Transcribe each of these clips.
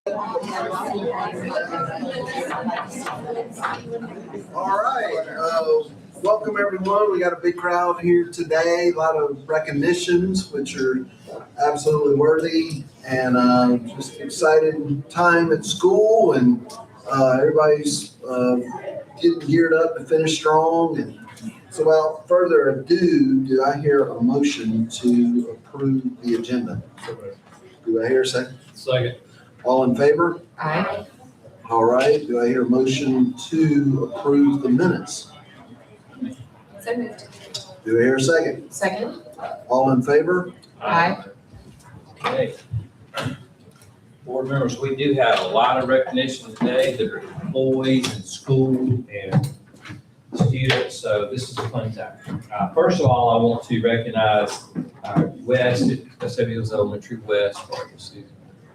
All right. Welcome, everyone. We got a big crowd here today. A lot of recognitions, which are absolutely worthy, and just excited time at school, and everybody's getting geared up to finish strong. And so, without further ado, do I hear a motion to approve the agenda? Do I hear a second? Second. All in favor? Aye. All right. Do I hear a motion to approve the minutes? So moved. Do I hear a second? Second. All in favor? Aye. Okay. Board members, we do have a lot of recognition today that are employees in school and students, so this is a fun time. First of all, I want to recognize West, Vestavia Elementary West,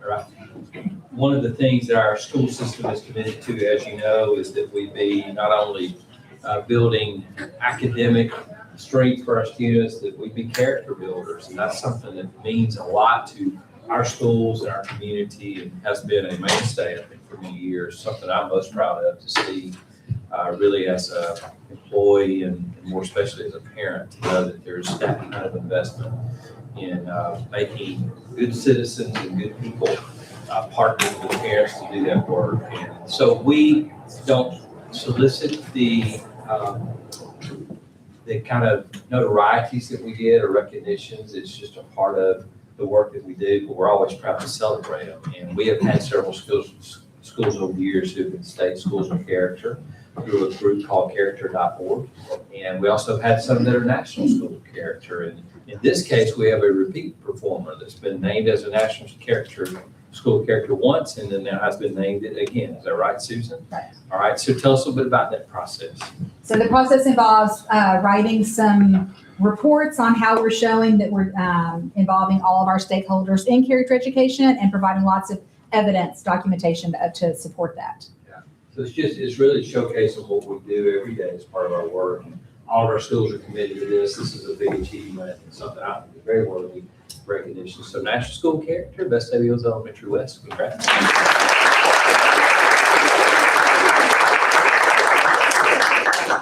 right. One of the things that our school system is committed to, as you know, is that we be not only building academic strength for our students, that we be character builders. And that's something that means a lot to our schools and our community, and has been a mainstay, I think, for many years. Something I'm most proud of to see, really as an employee and more especially as a parent, to know that there's that kind of investment in making good citizens and good people, partnering with parents to do that work. And so we don't solicit the kind of notorieties that we get or recognitions. It's just a part of the work that we do, but we're always proud to celebrate them. And we have had several schools over the years who have been state schools of character through a group called character.org. And we also have had some that are national schools of character. And in this case, we have a repeat performer that's been named as a national school of character once, and then now has been named it again. Is that right, Susan? Right. All right, so tell us a little bit about that process. So the process involves writing some reports on how we're showing that we're involving all of our stakeholders in character education, and providing lots of evidence, documentation to support that. Yeah. So it's really showcasing what we do every day as part of our work. And all of our schools are committed to this. This is a big achievement and something I think is very worthy recognition. So National School of Character, Vestavia Elementary West. Congrats.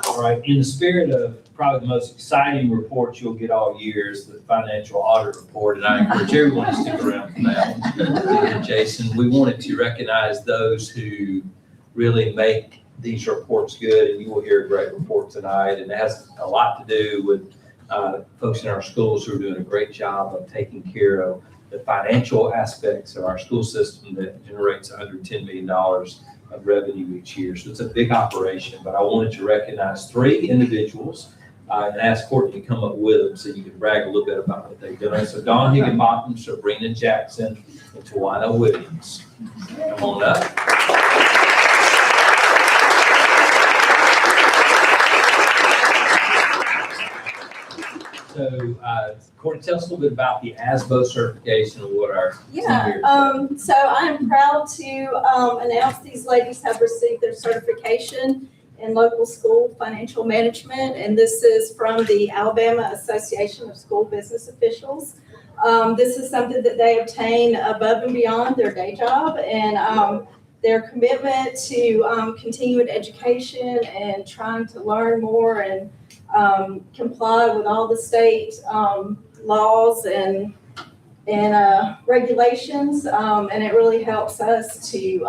All right, in the spirit of probably the most exciting report you'll get all year is the financial audit report, and I encourage everyone to stick around for that one. And Jason, we wanted to recognize those who really make these reports good, and you will hear a great report tonight, and it has a lot to do with folks in our schools who are doing a great job of taking care of the financial aspects of our school system that generates $110 million of revenue each year. So it's a big operation, but I wanted to recognize 3 individuals and ask Courtney to come up with them so you can brag a little bit about what they've done. So Dawn Higginbotham, Sabrina Jackson, and Tawana Williams. Come on up. So, Courtney, tell us a little bit about the ASBO certification and what our Yeah, so I'm proud to announce these ladies have received their certification in local school financial management, and this is from the Alabama Association of School Business Officials. This is something that they obtain above and beyond their day job, and their commitment to continuing education and trying to learn more and comply with all the state laws and regulations, and it really helps us to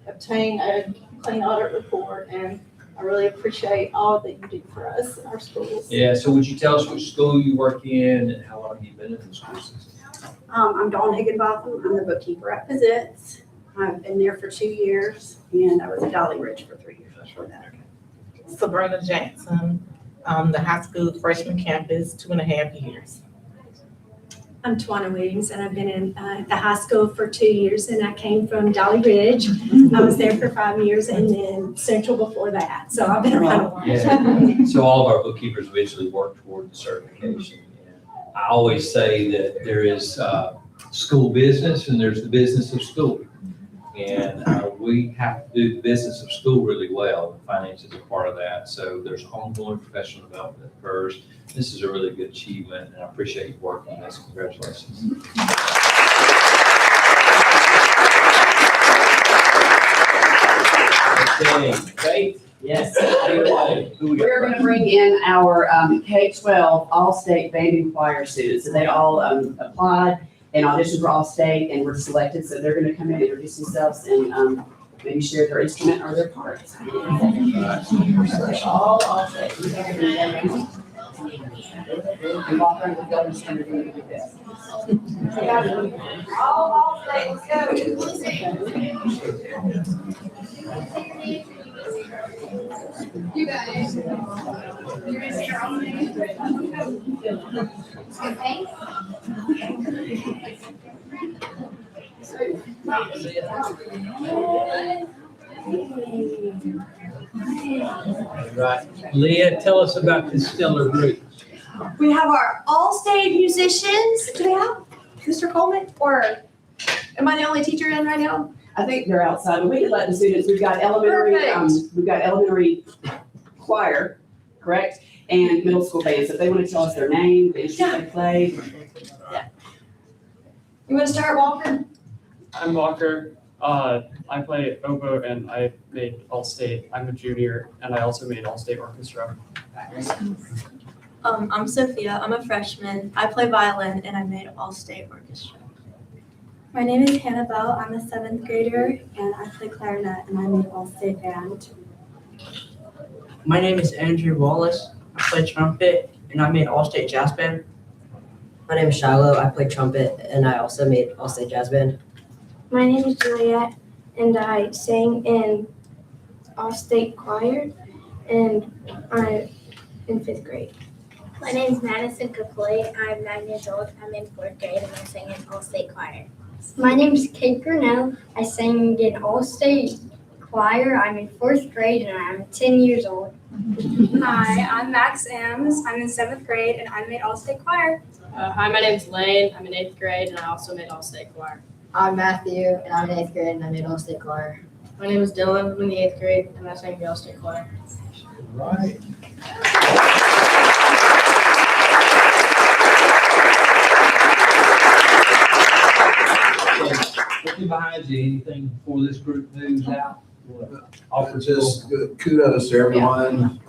obtain a clean audit report, and I really appreciate all that you do for us in our schools. Yeah, so would you tell us which school you work in and how long you've been in the school system? I'm Dawn Higginbotham. I'm the bookkeeper at Pizzitz. I've been there for 2 years, and I was at Dolly Ridge for 3 years before that. Sabrina Jackson, the high school freshman campus, 2.5 years. I'm Tawana Williams, and I've been in the high school for 2 years, and I came from Dolly Ridge. I was there for 5 years, and then Central before that, so I've been around a while. Yeah. So all of our bookkeepers eventually work toward the certification. And I always say that there is school business and there's the business of school. And we have to do the business of school really well. Finances are part of that. So there's ongoing professional development that occurs. This is a really good achievement, and I appreciate you working on this. Congratulations. Okay, Faith? Yes. Who we got? We're going to bring in our K-12 All-State Band and Choir students. So they all applied and auditioned for All-State and were selected. So they're going to come in and introduce themselves and maybe share their instrument or their parts. All All-State. And walk around the building center doing the best. All All-State, let's go. You guys. Right. Leah, tell us about this stellar group. We have our all-state musicians. Do we have Mr. Coleman, or am I the only teacher in right now? I think they're outside, but we can let the students, we've got elementary choir, correct? And middle school band, so if they want to tell us their name, the instrument they play. You want to start, Walker? I'm Walker. I play oboe and I made All-State. I'm a junior and I also made All-State Orchestra. I'm Sophia. I'm a freshman. I play violin and I made All-State Orchestra. My name is Hannah Bell. I'm a 7th grader, and I play clarinet, and I'm in All-State Band. My name is Andrew Wallace. I play trumpet and I made All-State Jazz Band. My name is Shiloh. I play trumpet and I also made All-State Jazz Band. My name is Juliet and I sang in All-State Choir and I'm in 5th grade. My name is Madison Kapoy. I'm 9 years old. I'm in 4th grade and I sing in All-State Choir. My name is Kate Grinnell. I sang in All-State Choir. I'm in 4th grade and I'm 10 years old. Hi, I'm Max Ames. I'm in 7th grade and I made All-State Choir. Hi, my name is Lane. I'm in 8th grade and I also made All-State Choir. I'm Matthew and I'm in 8th grade and I made All-State Choir. My name is Dylan. I'm in the 8th grade and I sang the All-State Choir. Right. Looking behind you, anything before this group moves out? Offer just kudos to everyone.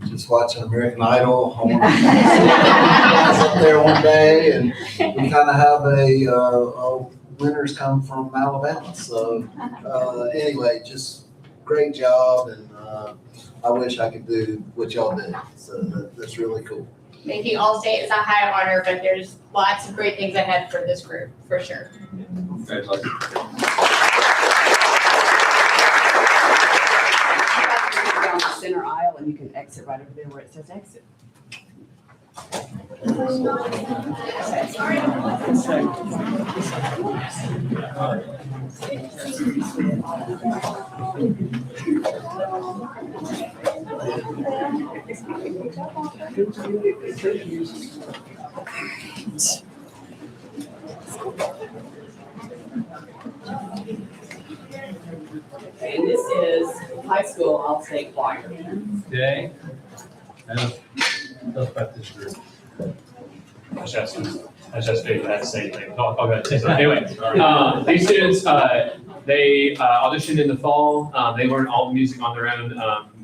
Just watching American Idol. I was up there one day, and we kind of have a winners come from Alabama. So anyway, just great job, and I wish I could do what y'all did. So that's really cool. Making All-State is a high honor, but there's lots of great things ahead for this group, for sure. Congratulations. On the center aisle and you can exit right over there where it says exit. And this is high school all-state choir. Okay. Tell us about this group. I just figured I'd say anything. I'll go ahead and say something. Anyway, these students, they auditioned in the fall. They learned all the music on their own.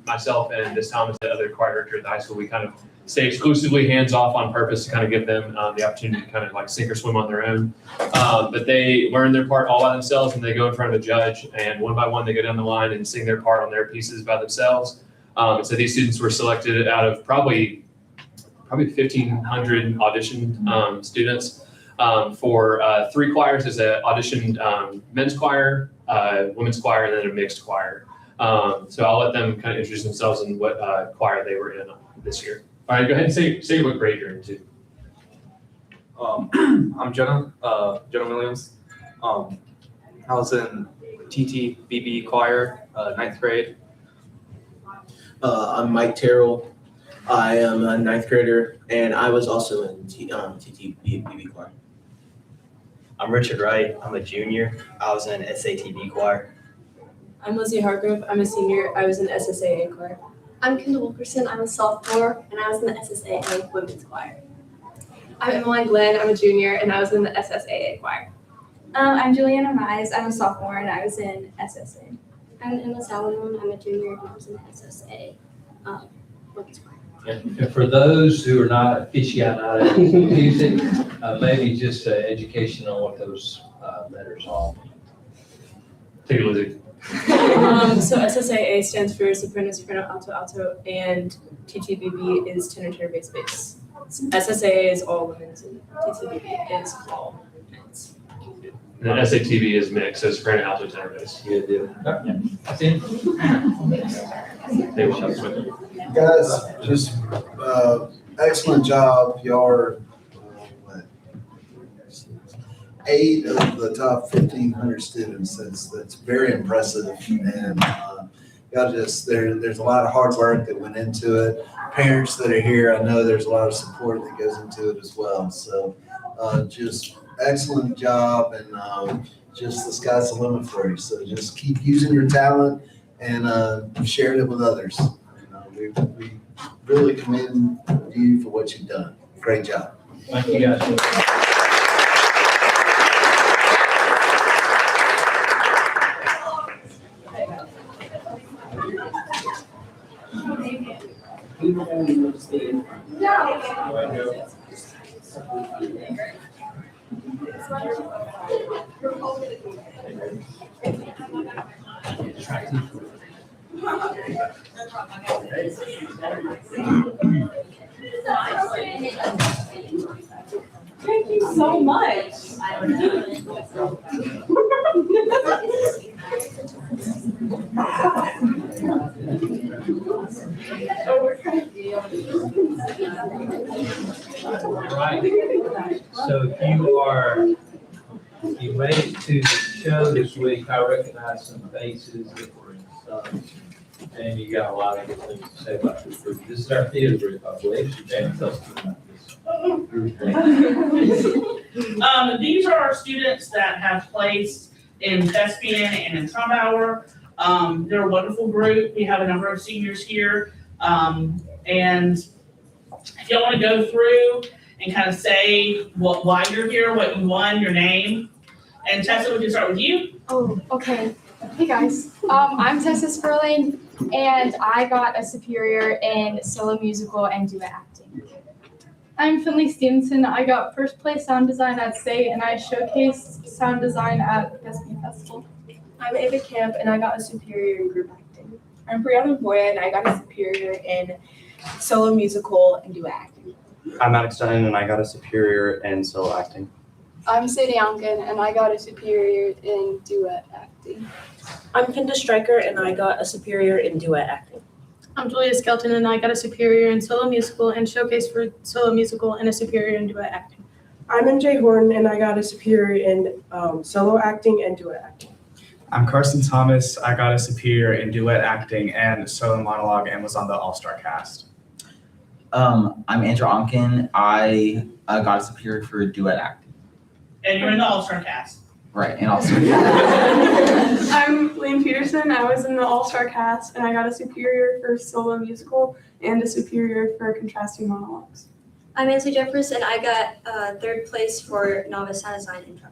Myself and Ms. Thomas, the other choir director at the high school, we kind of stay exclusively hands-off on purpose to kind of give them the opportunity to kind of like sink or swim on their own. But they learn their part all by themselves, and they go in front of a judge, and one by one they go down the line and sing their part on their pieces by themselves. So these students were selected out of probably 1,500 auditioned students for 3 choirs. There's an auditioned men's choir, women's choir, and then a mixed choir. So I'll let them kind of introduce themselves and what choir they were in this year. All right, go ahead and say what grade you're into. I'm Jenna Williams. I was in TTBB choir, 9th grade. I'm Mike Terrell. I am a 9th grader, and I was also in TTBB choir. I'm Richard Wright. I'm a junior. I was in SATB choir. I'm Lizzie Hargrove. I'm a senior. I was in SSAA choir. I'm Kendall Wilkerson. I'm a sophomore, and I was in the SSAA women's choir. I'm Emmeline Glenn. I'm a junior, and I was in the SSAA choir. I'm Juliana Mize. I'm a sophomore and I was in SSA. I'm Emma Salomon. I'm a junior and I was in SSA women's choir. And for those who are not aficionados in music, maybe just education on what those letters are. Take it, Lizzie. So SSAA stands for soprano, soprano, alto, alto, and TTBB is tenor, tenor, bass, bass. SSAA is all women's and TTBB is all men's. And then SATB is mixed, so soprano, alto, tenor, bass. Good deal. That's it. They will have swim. Guys, just excellent job. Y'all are 8 of the top 1,500 students. That's very impressive. And y'all there's a lot of hard work that went into it. Parents that are here, I know there's a lot of support that goes into it as well. So just excellent job, and just the sky's the limit for you. So just keep using your talent and sharing it with others. We really commend you for what you've done. Great job. Thank you, guys. Thank you so much. Right. So if you made it to the show this week, I recognize some faces that were in some, and you got a lot of good things to say about this group. This is our theater group, I believe. Suzanne, tell us about this. These are our students that have placed in thespian and in Trumbauer. They're a wonderful group. We have a number of seniors here. And if y'all want to go through and kind of say why you're here, what you won, your name. And Tessa, we can start with you. Oh, okay. Hey guys, I'm Tessa Sperling, and I got a superior in solo musical and duet acting. I'm Finley Stevenson. I got first place sound design at state, and I showcased sound design at Thespian Festival. I'm Ava Camp, and I got a superior in group acting. I'm Brianna Boya, and I got a superior in solo musical and duet acting. I'm Alex Dunn, and I got a superior in solo acting. I'm Sadie Youngkin, and I got a superior in duet acting. I'm Pinda Stryker, and I got a superior in duet acting. I'm Julia Skelton, and I got a superior in solo musical and showcase for solo musical and a superior in duet acting. I'm MJ Horton, and I got a superior in solo acting and duet acting. I'm Carson Thomas. I got a superior in duet acting and solo monologue and was on the all-star cast. I'm Andrew Onken. I got a superior for duet acting. And you're in the All-Star cast. Right, and all-star. I'm Liam Peterson. I was in the all-star cast, and I got a superior for solo musical and a superior for contrasting monologues. I'm Nancy Jefferson. I got third place for novice sound design and drum.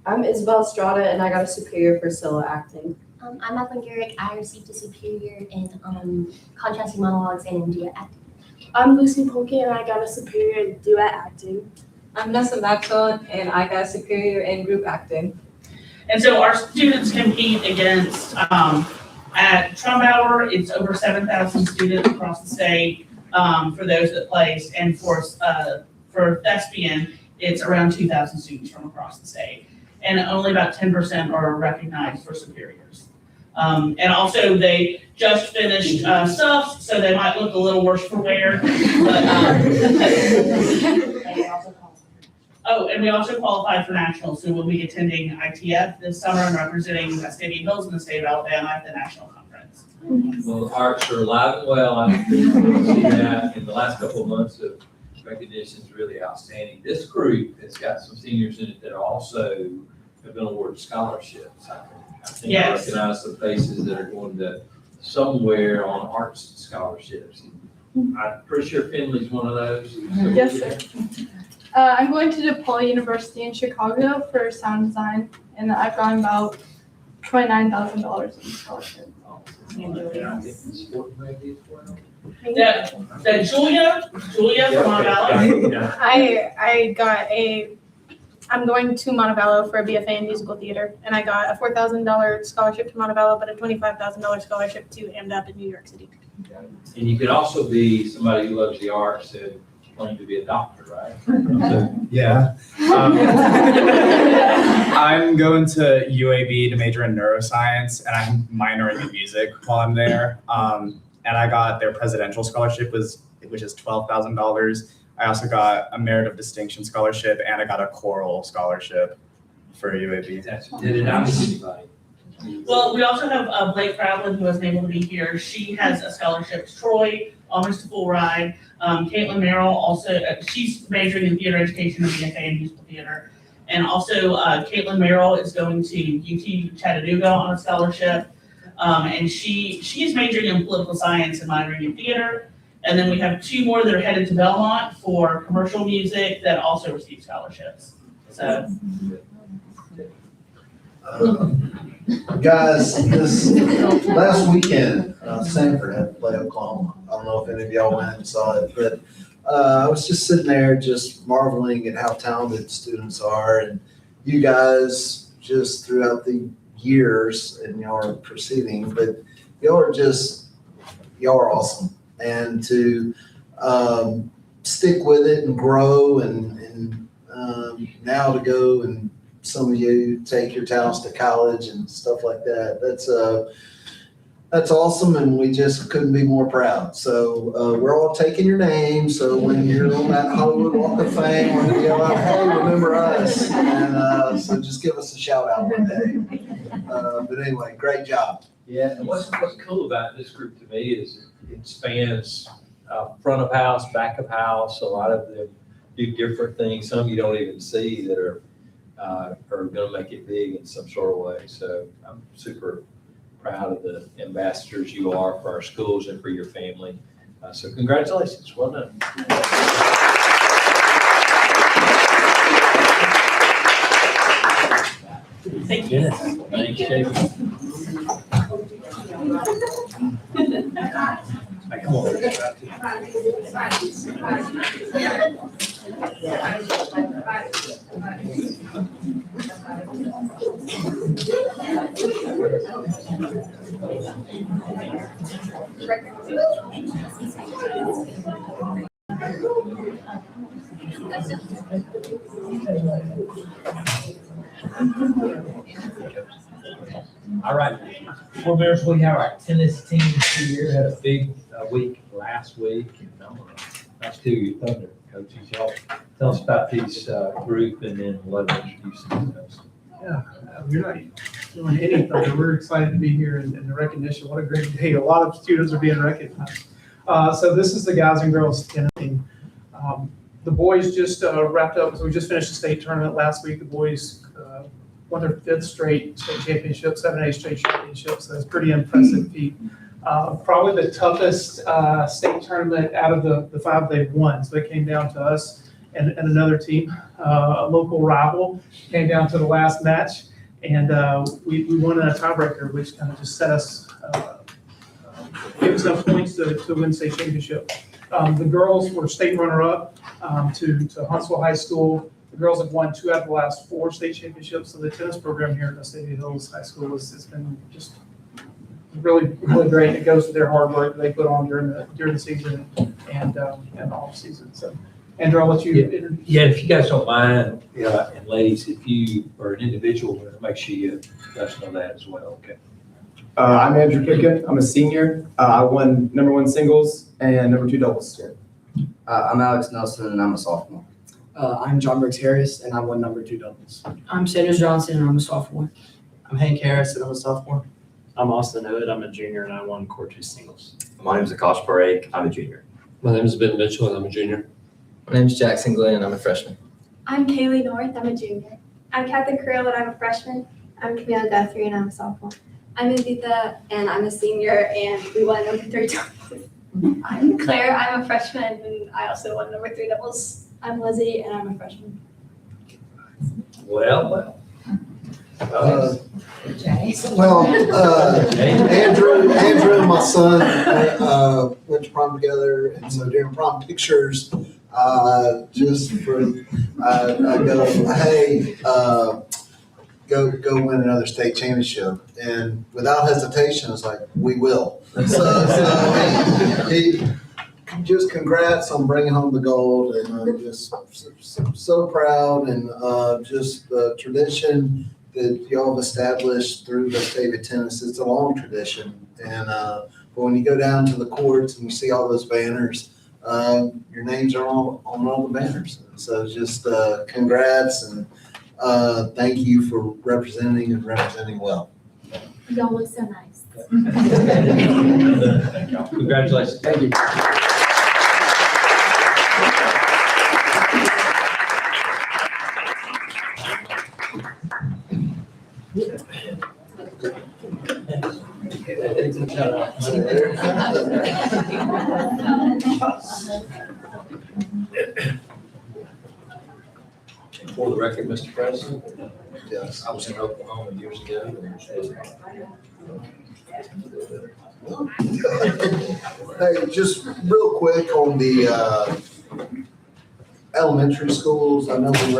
I'm Isabel Estrada, and I got a superior for solo acting. I'm Evelyn Garrick. I received a superior in contrasting monologues and in duet acting. I'm Lucy Polke, and I got a superior in duet acting. I'm Nessa Maxwell, and I got a superior in group acting. And so our students compete against, at Trumbauer, it's over 7,000 students across the state for those that place. And for Thespian, it's around 2,000 students from across the state. And only about 10% are recognized for superiors. And also they just finished stuff, so they might look a little worse for wear. But, oh, and we also qualified for nationals, so we'll be attending ITF this summer and representing Vestavia Hills in the state of Alabama at the national conference. Well, the arts are alive and well. I've been see that in the last couple of months of recognition is really outstanding. This group has got some seniors in it that also have been awarded scholarships. I think I recognize some faces that are going to somewhere on arts scholarships. I'm pretty sure Finley's one of those. So Yes, sir. I'm going to DePaul University in Chicago for sound design, and I've gotten about $29,000 in scholarship. That Julia from Montevallo. I'm going to Montevallo for a BFA in musical theater, and I got a $4,000 scholarship to Montevallo, but a $25,000 scholarship to AMDAP in New York City. And you could also be somebody who loves the arts and claim to be a doctor, right? Yeah. I'm going to UAB to major in neuroscience, and I'm minoring in music while I'm there. And I got their presidential scholarship, which is $12,000. I also got a Merit of Distinction scholarship, and I got a choral scholarship for UAB. Did it out to anybody? Well, we also have Blake Crowlin, who wasn't able to be here. She has a scholarship to Troy, almost a full ride. Caitlin Merrill also, she's majoring in theater education and BFA in musical theater. And also Caitlin Merrill is going to UT Chattanooga on a scholarship. And she's majoring in political science and minoring in theater. And then we have two more that are headed to Belmont for commercial music that also receive scholarships. So. Guys, this last weekend, Sanford had to play Oklahoma. I don't know if any of y'all went and saw it, but I was just sitting there just marveling at how talented students are, and you guys just throughout the years, and y'all are proceeding, but y'all are awesome. And to stick with it and grow and now to go and some of you take your talents to college and stuff like that. That's awesome, and we just couldn't be more proud. So we're all taking your name. So when you're on that Hollywood Walk of Fame, we're gonna yell out, "Hey, remember us!" And so just give us a shout out one day. But anyway, great job. Yeah, and what's cool about this group to me is it spans front of house, back of house. A lot of them do different things. Some you don't even see that are going to make it big in some sort of way. So I'm super proud of the ambassadors you are for our schools and for your family. So congratulations. Well done. Thank you. Thanks, Jacob. All right, board members, we have our tennis team here, had a big week last week. And let's do your thunder, coaches. Y'all tell us about these group and then let them introduce themselves. Yeah, we're not doing anything. We're excited to be here and the recognition. What a great day. A lot of students are being recognized. So this is the guys and girls tennis team. The boys just wrapped up, so we just finished the state tournament last week. The boys won their 5th straight state championship, 7A straight championships. So that's a pretty impressive feat. Probably the toughest state tournament out of the 5 they've won. So it came down to us and another team, a local rival, came down to the last match, and we won in a tiebreaker, which kind of just set us, gave us enough points to win state championship. The girls were state runner-up to Huntsville High School. The girls have won 2 out of the last 4 state championships. So the tennis program here at Vestavia Hills High School has been just really, really great. It goes to their hard work they put on during the season and the off season. So, Andrew, I'll let you introduce. Yeah, if you guys don't mind, and ladies, if you are an individual, make sure you let us know that as well. Okay. I'm Andrew Pickett. I'm a senior. I won #1 singles and #2 doubles. I'm Alex Nelson, and I'm a sophomore. I'm John Briggs Harris, and I won #2 doubles. I'm Sanders Johnson, and I'm a sophomore. I'm Hank Harris, and I'm a sophomore. I'm Austin Hood. I'm a junior, and I won Core 2 singles. My name is Akash Parekh. I'm a junior. My name is Ben Mitchell, and I'm a junior. My name is Jackson Glenn, and I'm a freshman. I'm Kaylee North. I'm a junior. I'm Kathy Creel, and I'm a freshman. I'm Camille Guthrie, and I'm a sophomore. I'm Indita, and I'm a senior, and we won #3 doubles. I'm Claire. I'm a freshman, and I also won #3 doubles. I'm Lizzie, and I'm a freshman. Well. Andrew and my son went to prom together, and so during prom pictures, just for I go, hey, go win another state championship, and without hesitation, it's like we will. So he just congrats on bringing home the gold, and I'm just so proud, and just the tradition that y'all have established through Vestavia tennis. It's a long tradition, and but when you go down to the courts and you see all those banners, your names are on all the banners. So just congrats, and thank you for representing well. Y'all look so nice. Congratulations. Thank you. For the record, Mr. President, yes, I was in Oklahoma years ago. Hey, just real quick on the elementary schools. I know we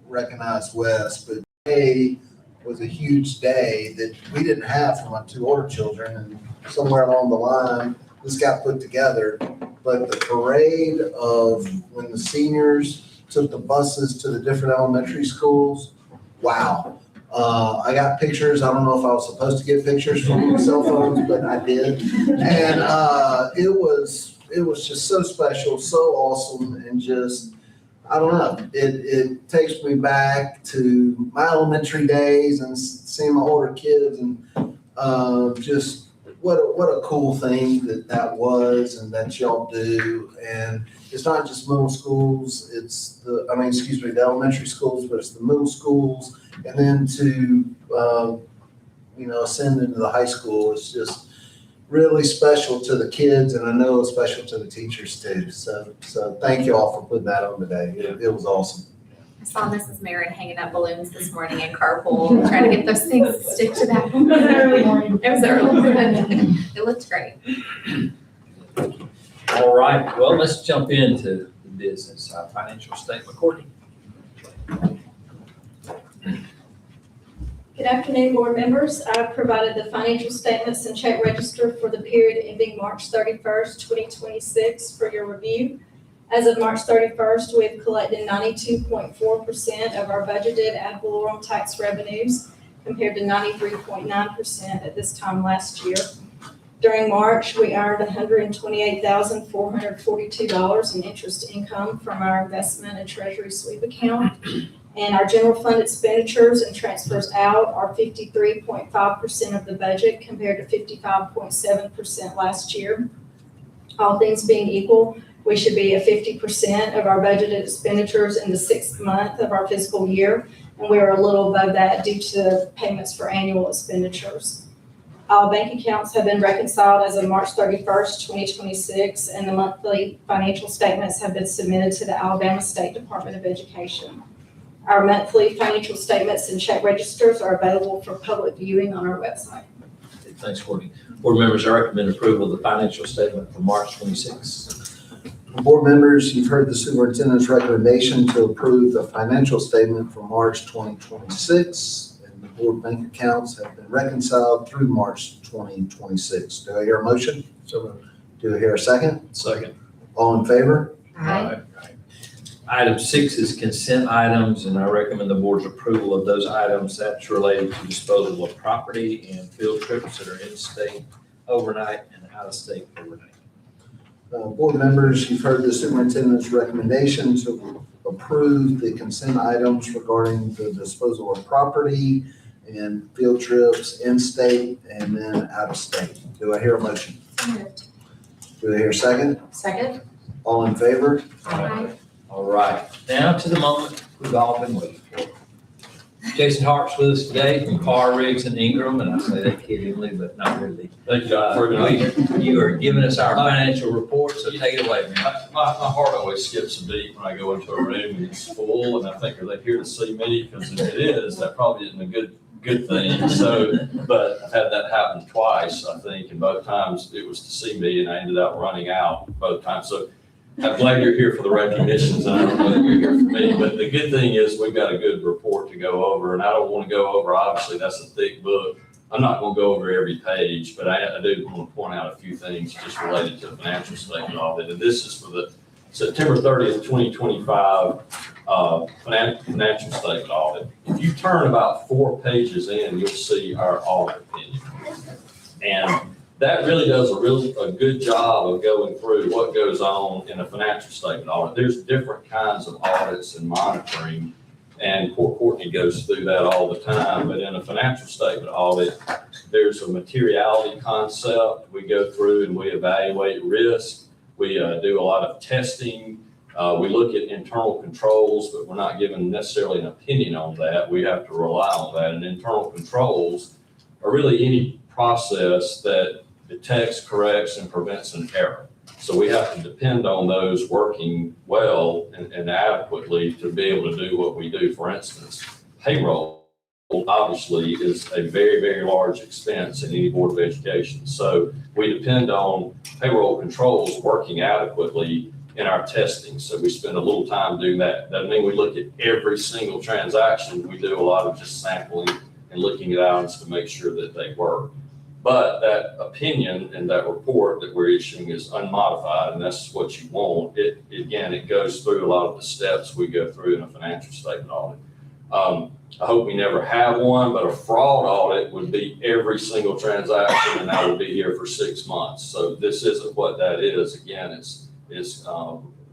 recognize West, but today was a huge day that we didn't have for my 2 older children, and somewhere along the line, this got put together. But the parade of when the seniors took the buses to the different elementary schools, wow. I got pictures. I don't know if I was supposed to get pictures from my cell phones, but I did. And it was just so special, so awesome, and just, I don't know, it takes me back to my elementary days and seeing my older kids, and just what a cool thing that was, and that y'all do. And it's not just middle schools, it's the elementary schools, but it's the middle schools, and then to ascend into the high school. It's just really special to the kids, and I know it's special to the teachers too. So thank you all for putting that on today. It was awesome. I saw Mrs. Merritt hanging up balloons this morning in carpool, trying to get those things to stick to that. It was early. It looked great. All right, well, let's jump into the business, financial statement. Courtney. Good afternoon, board members. I've provided the financial statements and check register for the period ending March 31st, 2026 for your review. As of March 31st, we have collected 92.4% of our budgeted ad valorem tax revenues compared to 93.9% at this time last year. During March, we earned $128,442 in interest income from our investment and treasury sweep account. And our general fund expenditures and transfers out are 53.5% of the budget compared to 55.7% last year. All things being equal, we should be at 50% of our budgeted expenditures in the 6th month of our fiscal year, and we are a little above that due to payments for annual expenditures. All bank accounts have been reconciled as of March 31st, 2026, and the monthly financial statements have been submitted to the Alabama State Department of Education. Our monthly financial statements and check registers are available for public viewing on our website. Thanks, Courtney. Board members, I recommend approval of the financial statement for March 26. Board members, you've heard the superintendent's recommendation to approve the financial statement for March 2026, and the board bank accounts have been reconciled through March 2026. Do I hear a motion? So moved. Do I hear a second? Second. All in favor? Aye. Item 6 is consent items, and I recommend the board's approval of those items that's related to disposal of property and field trips that are in-state overnight and out-of-state overnight. Board members, you've heard the superintendent's recommendation to approve the consent items regarding the disposal of property and field trips in-state and then out-of-state. Do I hear a motion? Do I hear a second? Second? All in favor? Aye. All right, now to the moment we've all been waiting for. Jason Hart's with us today from Carr, Riggs, and Ingram, and I say that kiddingly, but not really. Thank you, John. You are giving us our financial report, so take it away, man. My heart always skips a beat when I go into a room and it's full, and I think, are they here to see me? Because if it is, that probably isn't a good thing. So, but I've had that happen twice, I think, and both times it was to see me, and I ended up running out both times. So I'm glad you're here for the recognitions, and I don't know that you're here for me, but the good thing is we've got a good report to go over, and I don't want to go over, obviously, that's a thick book. I'm not going to go over every page, but I do want to point out a few things just related to the financial statement audit, and this is for the September 30th, 2025 financial statement audit. If you turn about 4 pages in, you'll see our audit opinion. And that really does a good job of going through what goes on in a financial statement audit. There's different kinds of audits and monitoring, and poor Courtney goes through that all the time. But in a financial statement audit, there's a materiality concept. We go through and we evaluate risk. We do a lot of testing. We look at internal controls, but we're not given necessarily an opinion on that. We have to rely on that. And internal controls are really any process that detects, corrects, and prevents an error. So we have to depend on those working well and adequately to be able to do what we do. For instance, payroll obviously is a very, very large expense in any board of education. So we depend on payroll controls working adequately in our testing. So we spend a little time doing that. Doesn't mean we look at every single transaction. We do a lot of just sampling and looking at items to make sure that they work. But that opinion and that report that we're issuing is unmodified, and that's what you want. It goes through a lot of the steps we go through in a financial statement audit. I hope we never have one, but a fraud audit would be every single transaction, and that would be here for 6 months. So this isn't what that is. Again, it's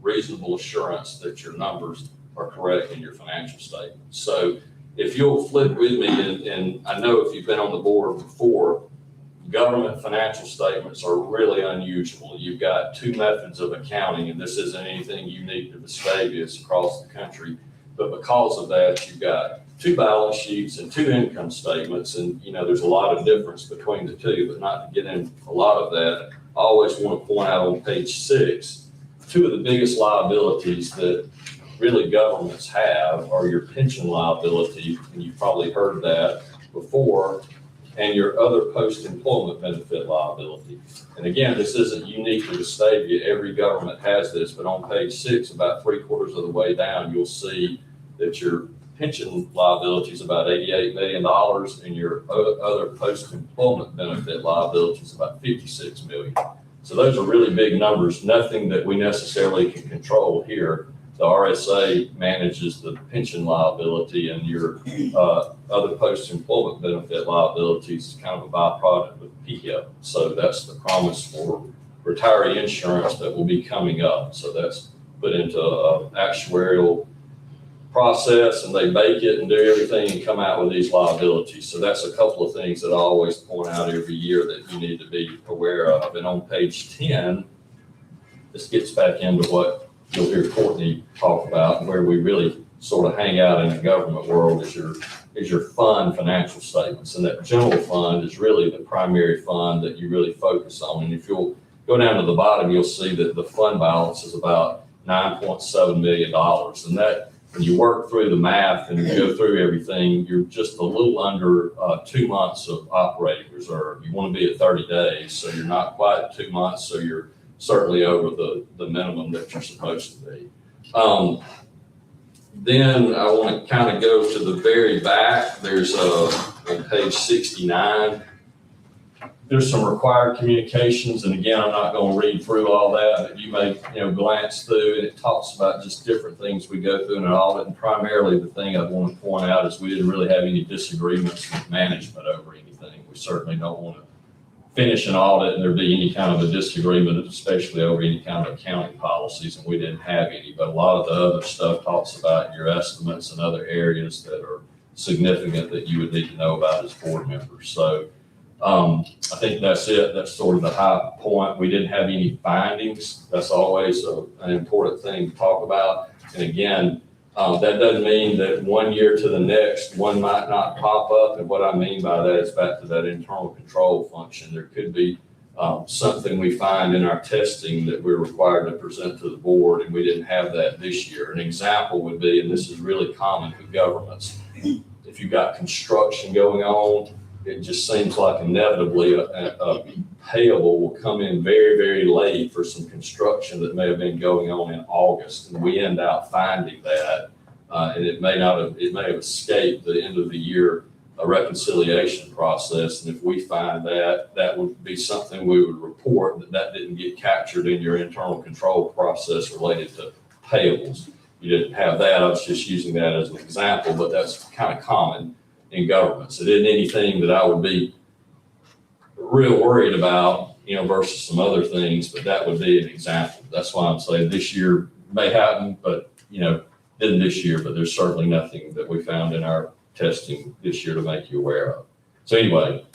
reasonable assurance that your numbers are correct in your financial statement. So if you'll flip with me, and I know if you've been on the board before, government financial statements are really unusual. You've got 2 methods of accounting, and this isn't anything unique to Vestavia, it's across the country. But because of that, you've got 2 balance sheets and 2 income statements, and there's a lot of difference between the 2, but not to get into a lot of that, I always want to point out on page 6, 2 of the biggest liabilities that really governments have are your pension liability, and you've probably heard that before, and your other post-employment benefit liability. And again, this isn't unique to Vestavia. Every government has this, but on page 6, about 3/4 of the way down, you'll see that your pension liability is about $88 million, and your other post-employment benefit liability is about $56 million. So those are really big numbers, nothing that we necessarily can control here. The RSA manages the pension liability, and your other post-employment benefit liabilities is kind of a byproduct of PEO. So that's the promise for retiree insurance that will be coming up. So that's put into an actuarial process, and they bake it and do everything and come out with these liabilities. So that's a couple of things that I always point out every year that you need to be aware of. And on page 10, this gets back into what you'll hear Courtney talk about, and where we really sort of hang out in the government world is your fund financial statements. And that general fund is really the primary fund that you really focus on. And if you'll go down to the bottom, you'll see that the fund balance is about $9.7 million. And that, when you work through the math and you go through everything, you're just a little under 2 months of operating reserve. You want to be at 30 days, so you're not quite at 2 months, so you're certainly over the minimum that you're supposed to be. Then I want to kind of go to the very back. There's on page 69, there's some required communications. And again, I'm not going to read through all that, but you may, glance through, and it talks about just different things we go through in an audit. And primarily the thing I want to point out is we didn't really have any disagreements with management over anything. We certainly don't want to finish an audit and there be any kind of a disagreement, especially over any kind of accounting policies, and we didn't have any. But a lot of the other stuff talks about your estimates and other areas that are significant that you would need to know about as board members. So I think that's it. That's sort of the high point. We didn't have any findings. That's always an important thing to talk about. And again, that doesn't mean that 1 year to the next, one might not pop up. And what I mean by that is back to that internal control function. There could be something we find in our testing that we're required to present to the board, and we didn't have that this year. An example would be, and this is really common with governments, if you've got construction going on, it just seems like inevitably a payable will come in very, very late for some construction that may have been going on in August. And we end up finding that, and it may have escaped the end of the year reconciliation process. And if we find that, that would be something we would report that didn't get captured in your internal control process related to payables. You didn't have that. I was just using that as an example, but that's kind of common in governments. It isn't anything that I would be real worried about, versus some other things, but that would be an example. That's why I'm saying this year may happen, but, didn't this year, but there's certainly nothing that we found in our testing this year to make you aware of. So anyway,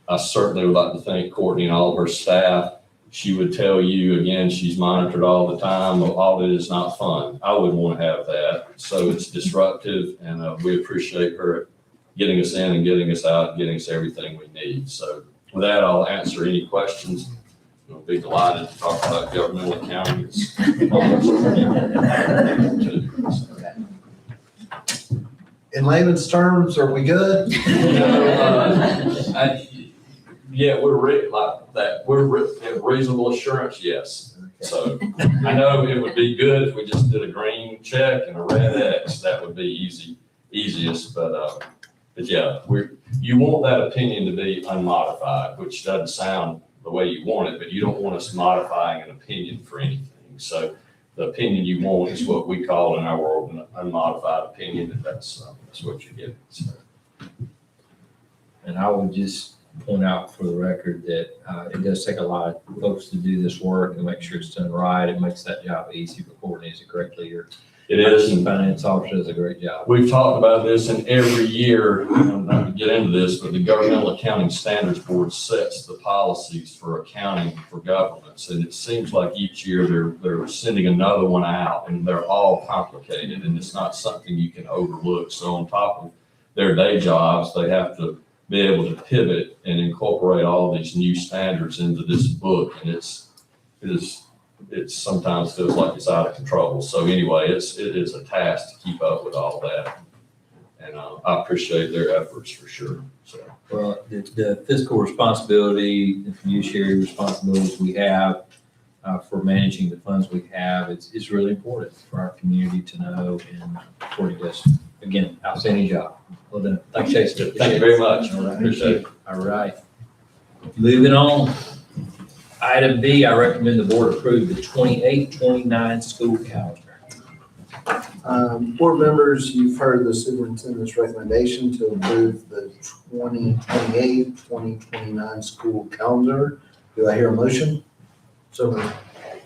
I certainly would like to thank Courtney and all of her staff. She would tell you, again, she's monitored all the time. Audit is not fun. I wouldn't want to have that. So it's disruptive, and we appreciate her getting us in and getting us out and getting us everything we need. So with that, I'll answer any questions. I'll be delighted to talk about governmental accounting. In layman's terms, are we good? Yeah, we're like that. We're in reasonable assurance, yes. So I know it would be good if we just did a green check and a red X. That would be easiest, but yeah, you want that opinion to be unmodified, which doesn't sound the way you want it, but you don't want us modifying an opinion for anything. So the opinion you want is what we call in our world an unmodified opinion, and that's what you get. So. And I would just point out for the record that it does take a lot of folks to do this work and make sure it's done right. It makes that job easy, but Courtney is a great leader. It is. The finance officer does a great job. We've talked about this, and every year, not to get into this, but the Governmental Accounting Standards Board sets the policies for accounting for governments. And it seems like each year they're sending another one out, and they're all complicated, and it's not something you can overlook. So on top of their day jobs, they have to be able to pivot and incorporate all these new standards into this book. And it sometimes feels like it's out of control. So anyway, it is a task to keep up with all that. And I appreciate their efforts for sure. So. Well, the fiscal responsibility, the fiduciary responsibilities we have for managing the funds we have, it's really important for our community to know. And Courtney does, again, outstanding job. Well done. Thanks, Chase. Thank you very much. All right. Appreciate it. All right. Moving on. Item B, I recommend the board approve the 28-29 school calendar. Board members, you've heard the superintendent's recommendation to approve the 2028-2029 school calendar. Do I hear a motion? So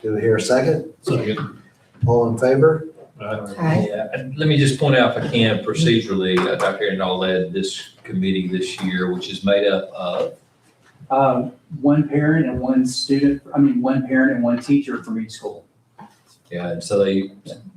do I hear a second? Second. All in favor? Yeah, and let me just point out if I can procedurally, Dr. Aaron led this committee this year, which is made up of one parent and one teacher from each school. Yeah, and so they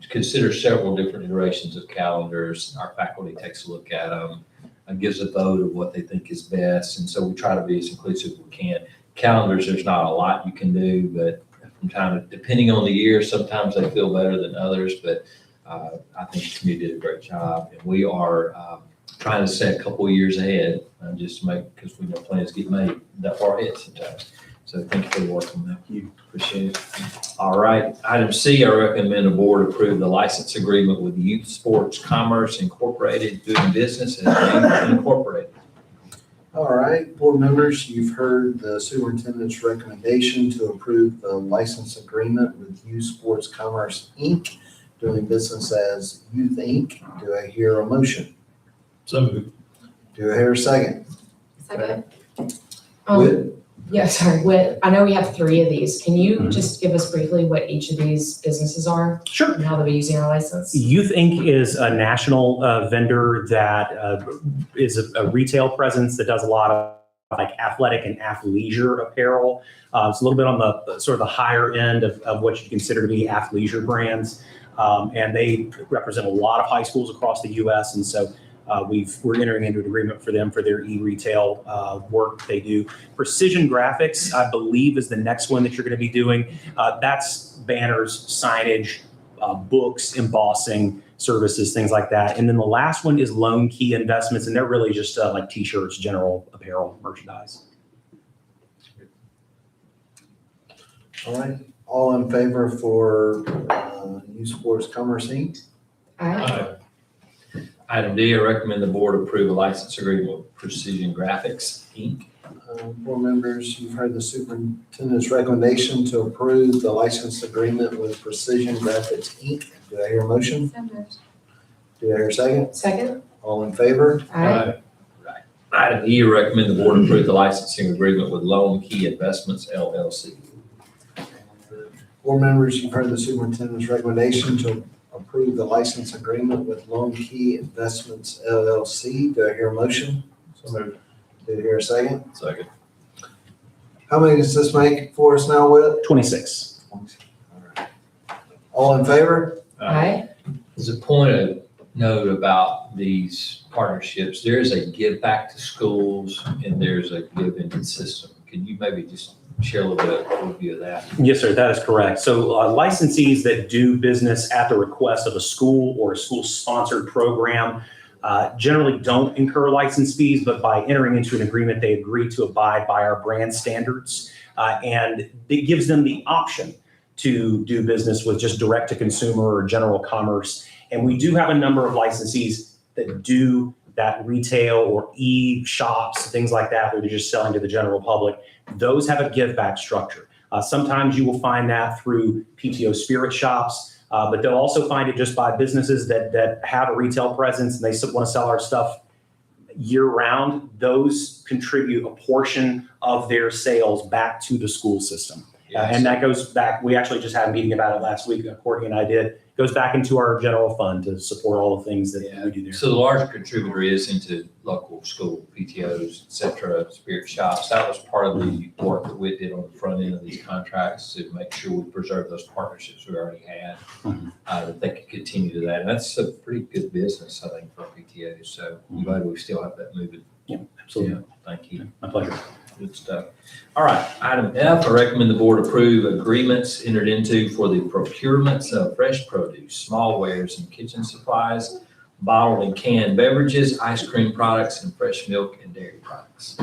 consider several different iterations of calendars. Our faculty takes a look at them and gives a vote of what they think is best. And so we try to be as inclusive as we can. Calendars, there's not a lot you can do, but from time, depending on the year, sometimes they feel better than others. But I think the committee did a great job. And we are trying to set a couple of years ahead just to make, because we know plans get made that far ahead sometimes. So thank you for the work on that. Appreciate it. All right. Item C, I recommend the board approve the license agreement with Youth Sports Commerce Incorporated, doing business as Name Incorporated. All right, board members, you've heard the superintendent's recommendation to approve the license agreement with Youth Sports Commerce, Inc., doing business as Youth Inc. Do I hear a motion? So moved. Do I hear a second? Second. Whit? Yeah, sorry, Whit, I know we have 3 of these. Can you just give us briefly what each of these businesses are? Sure. And how they'll be using our license? Youth Inc. is a national vendor that is a retail presence that does a lot of like athletic and athleisure apparel. It's a little bit on the sort of the higher end of what you consider to be athleisure brands. And they represent a lot of high schools across the U.S. And so we're entering into an agreement for them for their e-retail work they do. Precision Graphics, I believe, is the next one that you're going to be doing. That's banners, signage, books, embossing services, things like that. And then the last one is Lone Key Investments, and they're really just like t-shirts, general apparel, merchandise. All right, all in favor for Youth Sports Commerce, Inc.? Aye. Item D, I recommend the board approve a license agreement with Precision Graphics, Inc. Board members, you've heard the superintendent's recommendation to approve the license agreement with Precision Graphics, Inc. Do I hear a motion? So moved. Do I hear a second? Second. All in favor? Aye. Item E, I recommend the board approve the licensing agreement with Lone Key Investments, LLC. Board members, you've heard the superintendent's recommendation to approve the license agreement with Lone Key Investments, LLC. Do I hear a motion? So moved. Do I hear a second? Second. How many does this make for us now, Whit? 26. All in favor? Aye. As a point of note about these partnerships, there is a give back to schools and there's a give into system. Can you maybe just share a little bit of overview of that? Yes, sir, that is correct. So licensees that do business at the request of a school or a school-sponsored program generally don't incur license fees, but by entering into an agreement, they agree to abide by our brand standards. And it gives them the option to do business with just direct-to-consumer or general commerce. And we do have a number of licensees that do that retail or e-shops, things like that, where they're just selling to the general public. Those have a give back structure. Sometimes you will find that through PTO spirit shops, but they'll also find it just by businesses that have a retail presence and they want to sell our stuff year round. Those contribute a portion of their sales back to the school system. And that goes back, we actually just had a meeting about it last week, Courtney and I did. Goes back into our general fund to support all the things that we do there. So the large contributor is into local school PTOs, et cetera, spirit shops. That was part of the work that we did on the front end of these contracts to make sure we preserve those partnerships we already had, that they could continue to that. And that's a pretty good business, I think, for PTOs. So I'm glad we still have that moving. Yeah, absolutely. Yeah, thank you. My pleasure. Good stuff. All right, item F, I recommend the board approve agreements entered into for the procurements of fresh produce, small wares and kitchen supplies, bottled and canned beverages, ice cream products, and fresh milk and dairy products.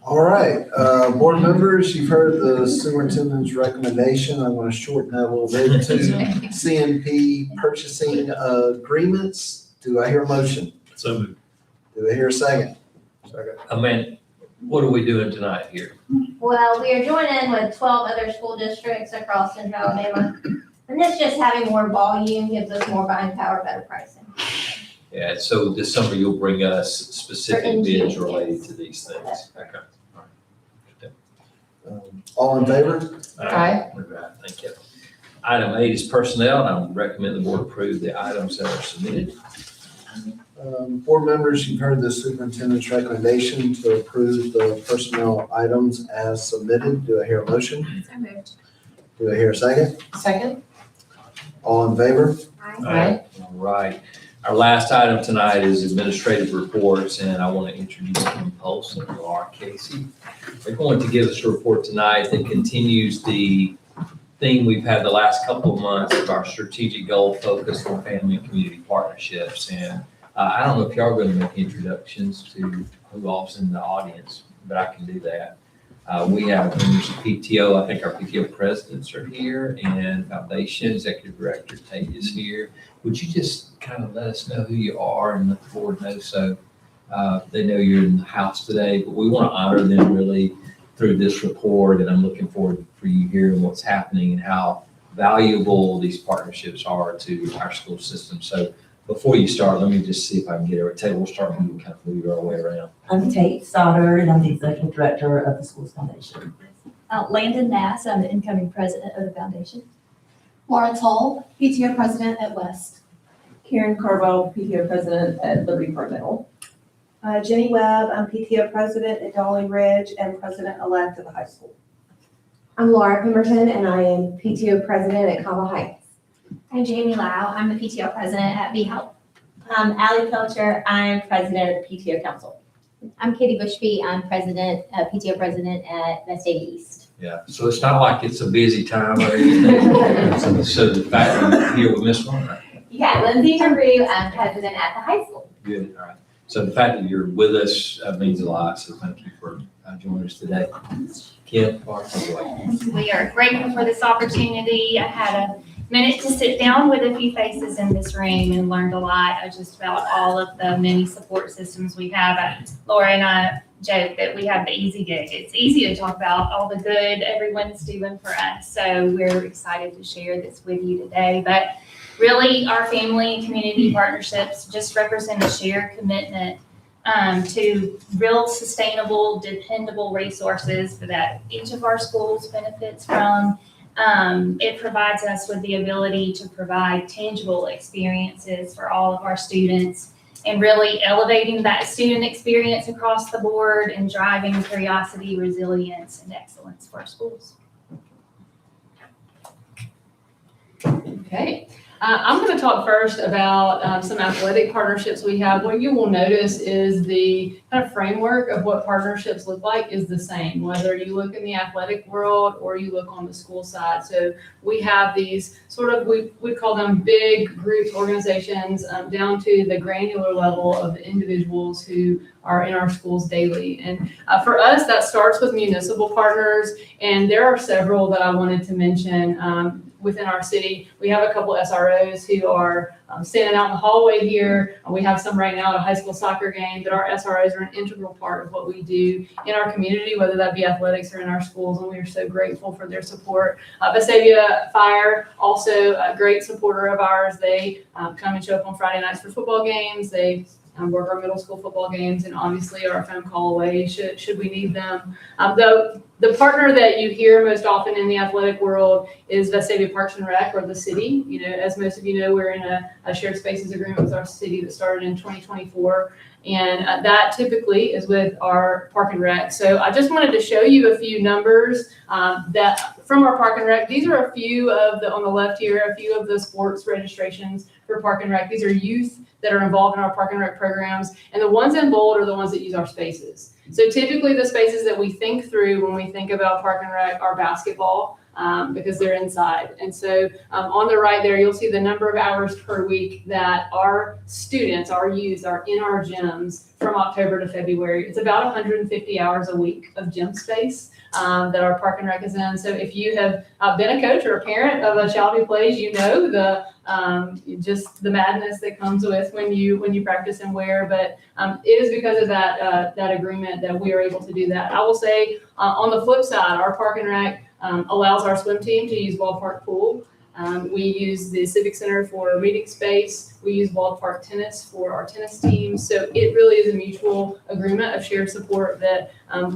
All right, board members, you've heard the superintendent's recommendation. I'm going to shorten that a little bit to CNP purchasing agreements. Do I hear a motion? So moved. Do I hear a second? Amend, What are we doing tonight here? Well, we are joining with 12 other school districts across Central Alabama. And this just having more volume gives us more buying power, better pricing. Yeah, so this summer you'll bring us specific bids NG, related yes. to these things. Okay. All in favor? Aye. All right, thank you. Item 8 is personnel, and I would recommend the board approve the items that are submitted. Board members, you've heard the superintendent's recommendation to approve the personnel items as submitted. Do I hear a motion? So moved. Do I hear a second? Second? All in favor? Aye. All right. Our last item tonight is administrative reports, and I want to introduce Kim Polson and Laura Casey. They're going to give us a report tonight that continues the theme we've had the last couple of months of our strategic goal focused on family and community partnerships. And I don't know if y'all are going to make introductions to who all's in the audience, but I can do that. We have members of PTO. I think our PTO presidents are here, and Foundation Executive Director Tate is here. Would you just kind of let us know who you are and let the board know so they know you're in the house today? But we want to honor them really through this report, and I'm looking forward for you hearing what's happening and how valuable these partnerships are to our school system. So before you start, let me just see if I can get it. Tate, we'll start with you, kind of move our way around. I'm Tate Stoddard, and I'm the Executive Director of the Schools Foundation. Landon Nass, I'm the incoming president of the foundation. Laura Toll, PTO president at West. Karen Carvel, PTO President at Liberty Park Middle. Jenny Webb, I'm PTO president at Dolly Ridge and president-elect of the high school. I'm Laura Pemberton, and I am PTO president at Cava Heights. I'm Jamie Lau. I'm the PTO president at BeHealth. I'm Allie Felcher. I'm president of the PTO Council. I'm Katie Bushby. I'm PTO president at Vestavia East. Yeah, so it's not like it's a busy time or anything. So the fact that you're here with Miss Warner. Yeah, Lindsay Drew. I'm president at the high school. Good, all right. So the fact that you're with us means a lot, so thank you for joining us today. Kim, We are grateful for this opportunity. I had a minute to sit down with a few faces in this room and learned a lot just about all of the many support systems we have. Laura and I joke that we have the easy gig. It's easy to talk about all the good everyone's doing for us. So we're excited to share this with you today. But really, our family and community partnerships just represent a shared commitment to real sustainable, dependable resources that each of our schools benefits from. It provides us with the ability to provide tangible experiences for all of our students and really elevating that student experience across the board and driving curiosity, resilience, and excellence for our schools. Okay. I'm going to talk first about some athletic partnerships we have. What you will notice is the kind of framework of what partnerships look like is the same, whether you look in the athletic world or you look on the school side. So we have these sort of, we call them big groups, organizations, down to the granular level of individuals who are in our schools daily. And for us, that starts with municipal partners. And there are several that I wanted to mention within our city. We have a couple SROs who are standing out in the hallway here. We have some right now at a high school soccer game, but our SROs are an integral part of what we do in our community, whether that be athletics or in our schools, and we are so grateful for their support. Vestavia Fire, also a great supporter of ours. They come and show up on Friday nights for football games. They work our middle school football games, and obviously are a phone call away should we need them. Though the partner that you hear most often in the athletic world is Vestavia Parks and Rec, or the city. You know, as most of you know, we're in a shared spaces agreement with our city that started in 2024. And that typically is with our Park and Rec. So I just wanted to show you a few numbers that from our Park and Rec. These are a few of the, on the left here, a few of the sports registrations for Park and Rec. These are youth that are involved in our Park and Rec programs. And the ones in bold are the ones that use our spaces. So typically the spaces that we think through when we think about Park and Rec are basketball. because they're inside. And so on the right there, you'll see the number of hours per week that our students, our youth, are in our gyms from October to February. It's about 150 hours a week of gym space that our Park and Rec is in. So if you have been a coach or a parent of a child who plays, you know just the madness that comes with when you practice and wear. But it is because of that agreement that we are able to do that. I will say on the flip side, our Park and Rec allows our swim team to use Wall Park Pool. We use the Civic Center for meeting space. We use Wall Park Tennis for our tennis team. So it really is a mutual agreement of shared support that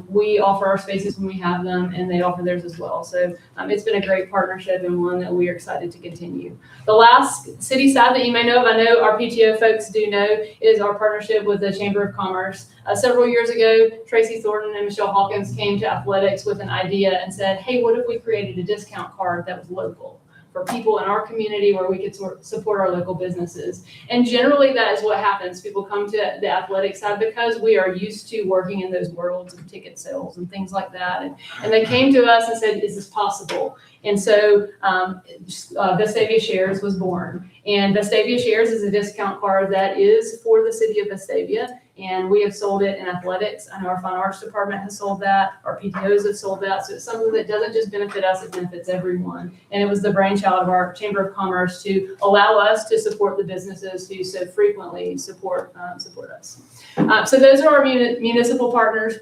we offer our spaces when we have them, and they offer theirs as well. So it's been a great partnership and one that we are excited to continue. The last city side that you may know of, I know our PTO folks do know, is our partnership with the Chamber of Commerce. Several years ago, Tracy Thornton and Michelle Hawkins came to athletics with an idea and said, hey, what if we created a discount card that was local for people in our community where we could support our local businesses? And generally that is what happens. People come to the athletic side because we are used to working in those worlds of ticket sales and things like that. And they came to us and said, is this possible? And so Vestavia Shares was born. And Vestavia Shares is a discount card that is for the city of Vestavia. And we have sold it in athletics. I know our fine arts department has sold that. Our PTOs have sold that. So it's something that doesn't just benefit us, it benefits everyone. And it was the brainchild of our Chamber of Commerce to allow us to support the businesses who so frequently support us. So those are our municipal partners.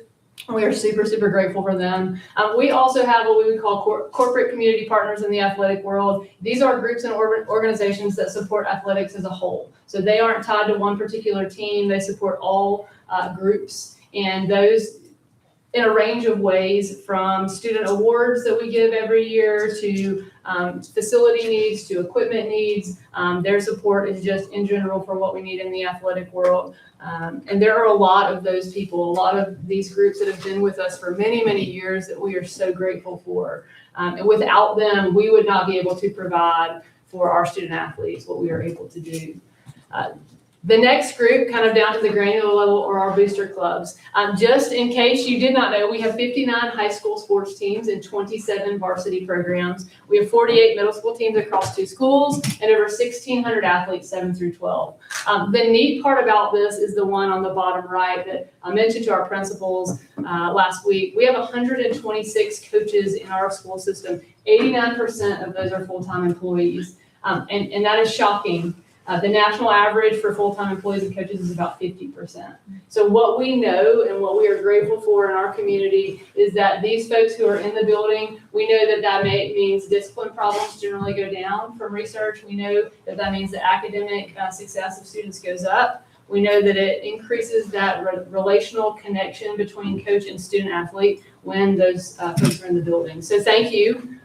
We are super, super grateful for them. We also have what we would call corporate community partners in the athletic world. These are groups and organizations that support athletics as a whole. So they aren't tied to one particular team. They support all groups, and those in a range of ways, from student awards that we give every year to facility needs to equipment needs. Their support is just in general for what we need in the athletic world. And there are a lot of those people, a lot of these groups that have been with us for many, many years that we are so grateful for. And without them, we would not be able to provide for our student athletes what we are able to do. The next group, kind of down to the granular level, are our booster clubs. Just in case you did not know, we have 59 high school sports teams and 27 varsity programs. We have 48 middle school teams across 2 schools and over 1,600 athletes, 7 through 12. The neat part about this is the one on the bottom right that I mentioned to our principals last week. We have 126 coaches in our school system. 89% of those are full-time employees, and that is shocking. The national average for full-time employees and coaches is about 50%. So what we know and what we are grateful for in our community is that these folks who are in the building, we know that means discipline problems generally go down from research. We know that means the academic success of students goes up. We know that it increases that relational connection between coach and student athlete when those folks are in the building. So thank you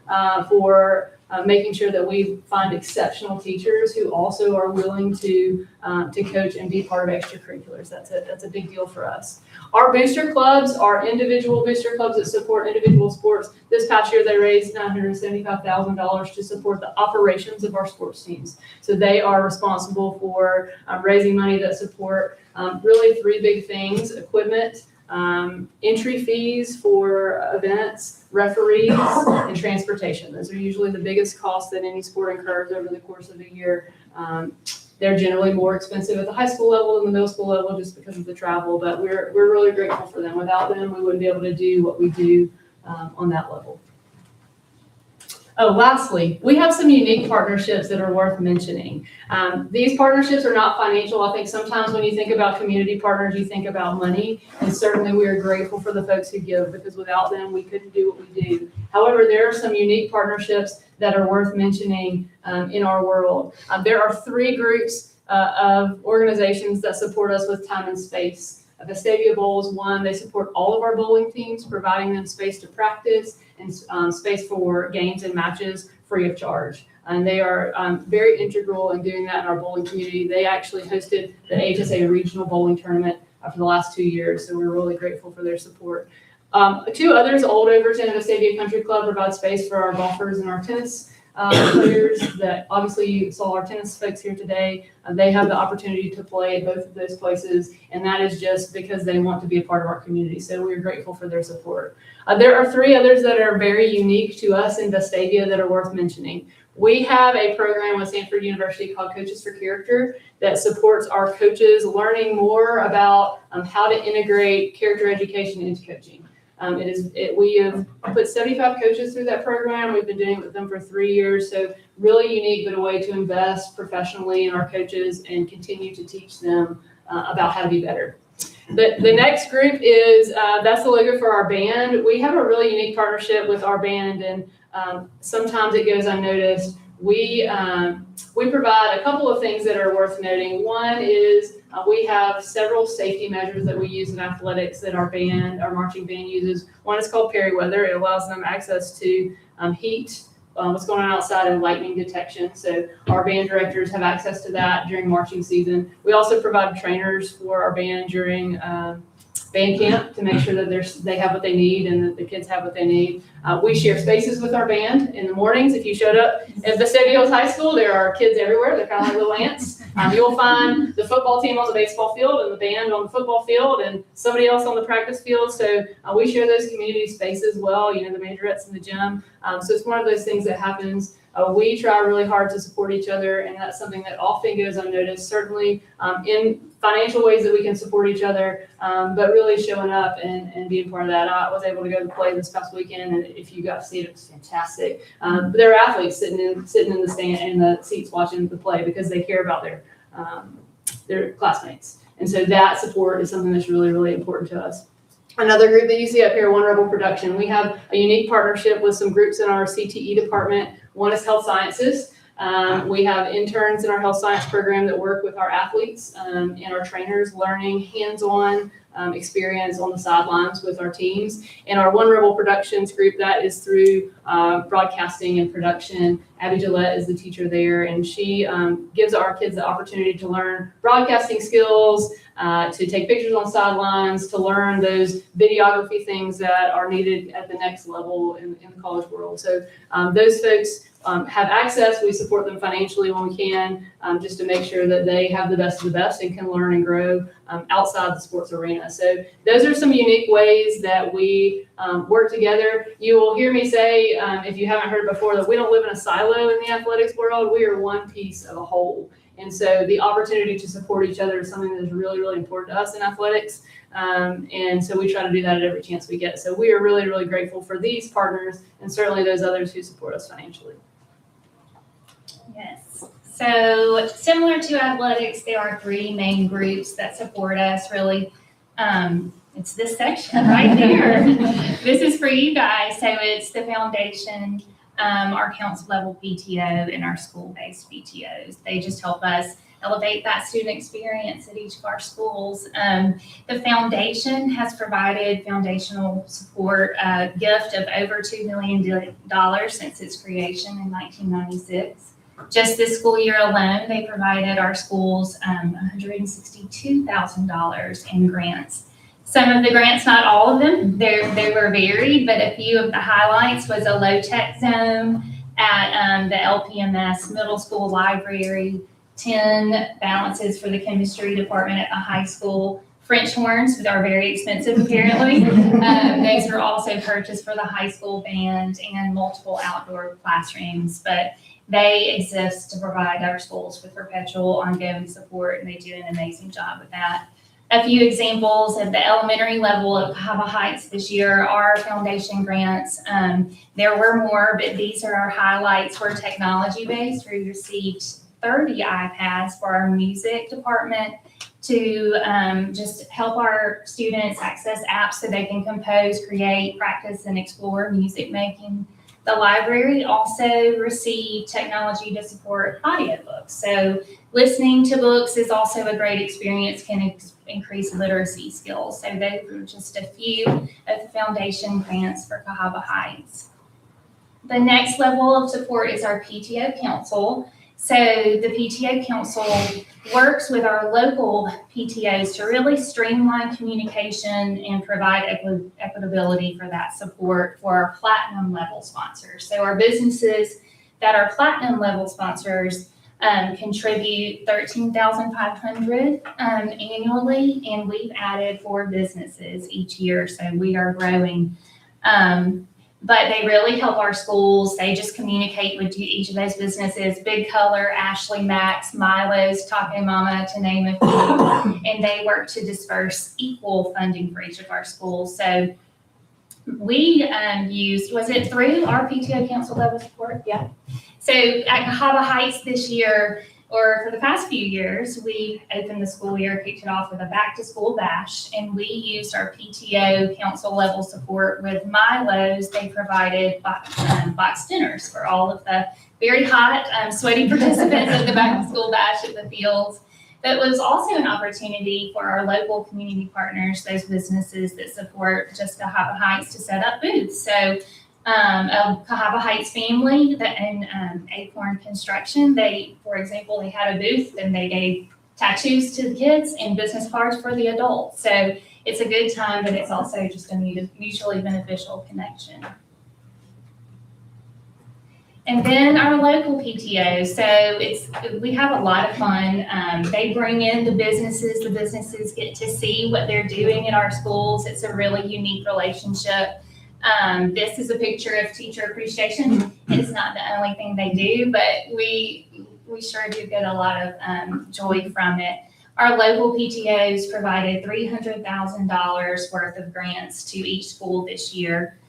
for making sure that we find exceptional teachers who also are willing to coach and be part of extracurriculars. That's a big deal for us. Our booster clubs are individual booster clubs that support individual sports. This past year, they raised $975,000 to support the operations of our sports teams. So they are responsible for raising money that support really 3 big things: equipment, entry fees for events, referees, and transportation. Those are usually the biggest costs that any sport incurs over the course of a year. They're generally more expensive at the high school level than the middle school level just because of the travel, but we're really grateful for them. Without them, we wouldn't be able to do what we do on that level. Oh, lastly, we have some unique partnerships that are worth mentioning. These partnerships are not financial. I think sometimes when you think about community partners, you think about money, and certainly we are grateful for the folks who give, because without them, we couldn't do what we do. However, there are some unique partnerships that are worth mentioning in our world. There are 3 groups of organizations that support us with time and space. Vestavia Bowl is one. They support all of our bowling teams, providing them space to practice and space for games and matches free of charge. And they are very integral in doing that in our bowling community. They actually hosted the HSA regional bowling tournament for the last 2 years, so we're really grateful for their support. 2 others, Old Overton and Vestavia Country Club, provide space for our golfers and our tennis players that obviously you saw our tennis folks here today. They have the opportunity to play at both of those places, and that is just because they want to be a part of our community. So we're grateful for their support. There are 3 others that are very unique to us in Vestavia that are worth mentioning. We have a program with Stanford University called Coaches for Character that supports our coaches learning more about how to integrate character education into coaching. We have put 75 coaches through that program. We've been doing it with them for 3 years. So really unique, but a way to invest professionally in our coaches and continue to teach them about how to be better. The next group is, that's the logo for our band. We have a really unique partnership with our band, and sometimes it goes unnoticed. We provide a couple of things that are worth noting. One is we have several safety measures that we use in athletics that our marching band uses. One is called periweather. It allows them access to heat, what's going on outside, and lightning detection. So our band directors have access to that during marching season. We also provide trainers for our band during band camp to make sure that they have what they need and that the kids have what they need. We share spaces with our band in the mornings. If you showed up at Vestavia High School, there are kids everywhere. They're kind of like little ants. You'll find the football team on the baseball field and the band on the football field and somebody else on the practice field. So we share those community spaces well, the majorettes in the gym. So it's one of those things that happens. We try really hard to support each other, and that's something that often goes unnoticed, certainly in financial ways that we can support each other, but really showing up and being part of that. I was able to go to play this past weekend, and if you got to see it, it was fantastic. But there are athletes sitting in the stand in the seats watching the play because they care about their classmates. And so that support is something that's really, really important to us. Another group that you see up here, One Rebel Production, we have a unique partnership with some groups in our CTE department. One is health sciences. We have interns in our health science program that work with our athletes and our trainers, learning hands-on experience on the sidelines with our teams. And our One Rebel Productions group, that is through broadcasting and production. Abby Gillette is the teacher there, and she gives our kids the opportunity to learn broadcasting skills, to take pictures on sidelines, to learn those videography things that are needed at the next level in the college world. So those folks have access. We support them financially when we can, just to make sure that they have the best of the best and can learn and grow outside the sports arena. So those are some unique ways that we work together. You will hear me say, if you haven't heard before, that we don't live in a silo in the athletics world. We are one piece of a whole. And so the opportunity to support each other is something that is really, really important to us in athletics. And so we try to do that at every chance we get. So we are really, really grateful for these partners and certainly those others who support us financially. Yes. So similar to athletics, there are 3 main groups that support us really. It's this section right there. This is for you guys. So it's the foundation, our council level PTO, and our school-based PTOs. They just help us elevate that student experience at each of our schools. The foundation has provided foundational support, a gift of over $2 million since its creation in 1996. Just this school year alone, they provided our schools $162,000 in grants. Some of the grants, not all of them, they were varied, but a few of the highlights was a low-tech zone at the LPMS Middle School Library, 10 balances for the chemistry department at the high school. French horns are very expensive, apparently. Those were also purchased for the high school band and multiple outdoor classrooms, but they exist to provide our schools with perpetual ongoing support, and they do an amazing job with that. A few examples at the elementary level of Cahaba Heights this year are foundation grants. There were more, but these are our highlights. We're technology-based. We received 30 iPads for our music department to just help our students access apps so they can compose, create, practice, and explore music making. The library also received technology to support audiobooks. So listening to books is also a great experience, can increase literacy skills. So those are just a few of the foundation grants for Cahaba Heights. The next level of support is our PTO Council. So the PTO Council works with our local PTOs to really streamline communication and provide equitability for that support for our platinum level sponsors. So our businesses that our platinum level sponsors contribute $13,500 annually, and we've added 4 businesses each year, so we are growing. But they really help our schools. They just communicate with each of those businesses, Big Color, Ashley Max, Milo's, Taco Mama, to name a few. And they work to disperse equal funding for each of our schools. So we used, was it through our PTO council level support? Yeah. So at Cahaba Heights this year, or for the past few years, we opened the school year, kicked it off with a back to school bash, and we used our PTO council level support with Milo's. They provided box dinners for all of the very hot, sweaty participants at the back to school bash at the fields. But it was also an opportunity for our local community partners, those businesses that support just Cahaba Heights, to set up booths. So a Cahaba Heights family that in Acorn Construction, for example, they had a booth and they gave tattoos to the kids and business cards for the adults. So it's a good time, but it's also just a mutually beneficial connection. And then our local PTO, so we have a lot of fun. They bring in the businesses get to see what they're doing in our schools. It's a really unique relationship. This is a picture of teacher appreciation. It's not the only thing they do, but we sure do get a lot of joy from it. Our local PTOs provided $300,000 worth of grants to each school this year.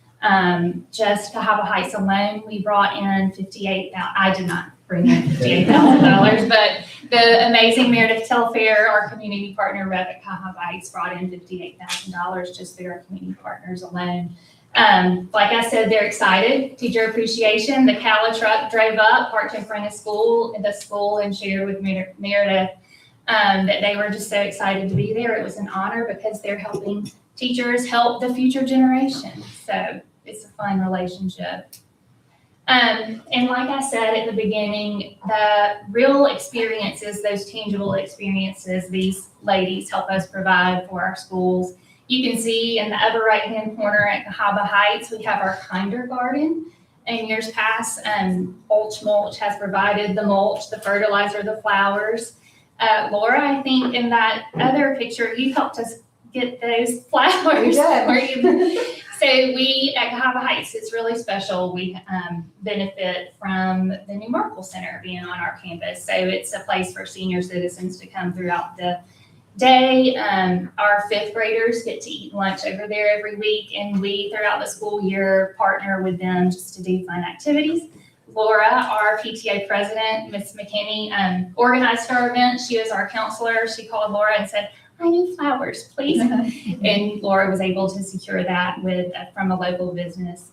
Just Cahaba Heights alone, we brought in $58,000. I did not bring in $58,000, but the amazing Meredith Telfair, our community partner rep at Cahaba Heights, brought in $58,000 just through our community partners alone. Like I said, they're excited. Teacher appreciation. The Cala truck drove up, parked in front of the school, and shared with Meredith that they were just so excited to be there. It was an honor because they're helping teachers help the future generation. So it's a fun relationship. And like I said at the beginning, the real experiences, those tangible experiences, these ladies help us provide for our schools. You can see in the upper right-hand corner at Cahaba Heights, we have our Kinder Garden. In years past, Mulch has provided the mulch, the fertilizer, the flowers. Laura, I think in that other picture, you helped us get those flowers. So we at Cahaba Heights, it's really special. We benefit from the New Merkle Center being on our campus. So it's a place for senior citizens to come throughout the day. Our 5th graders get to eat lunch over there every week, and we, throughout the school year, partner with them just to do fun activities. Laura, our PTA president, Miss McKinney, organized our event. She was our counselor. She called Laura and said, "I need flowers, please." And Laura was able to secure that from a local business.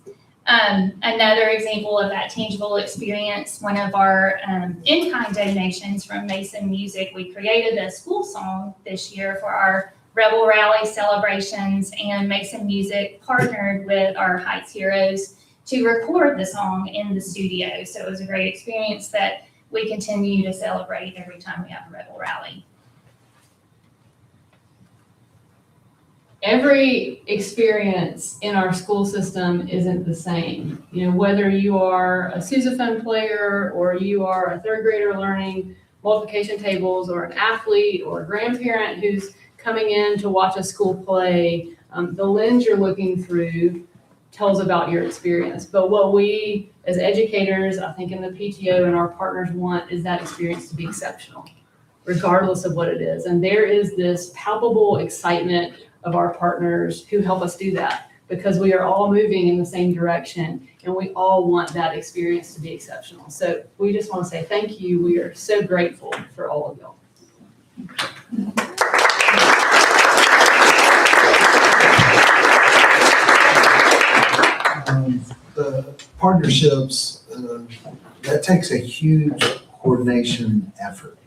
Another example of that tangible experience, one of our in-kind donations from Mason Music, we created a school song this year for our Rebel Rally celebrations, and Mason Music partnered with our Heights Heroes to record the song in the studio. So it was a great experience that we continue to celebrate every time we have a Rebel Rally. Every experience in our school system isn't the same. You know, whether you are a sousaphone player or you are a 3rd grader learning multiplication tables, or an athlete or a grandparent who's coming in to watch a school play, the lens you're looking through tells about your experience. But what we as educators, I think in the PTO and our partners want is that experience to be exceptional, regardless of what it is. And there is this palpable excitement of our partners who help us do that, because we are all moving in the same direction and we all want that experience to be exceptional. So we just want to say thank you. We are so grateful for all of y'all. The partnerships, that takes a huge coordination effort.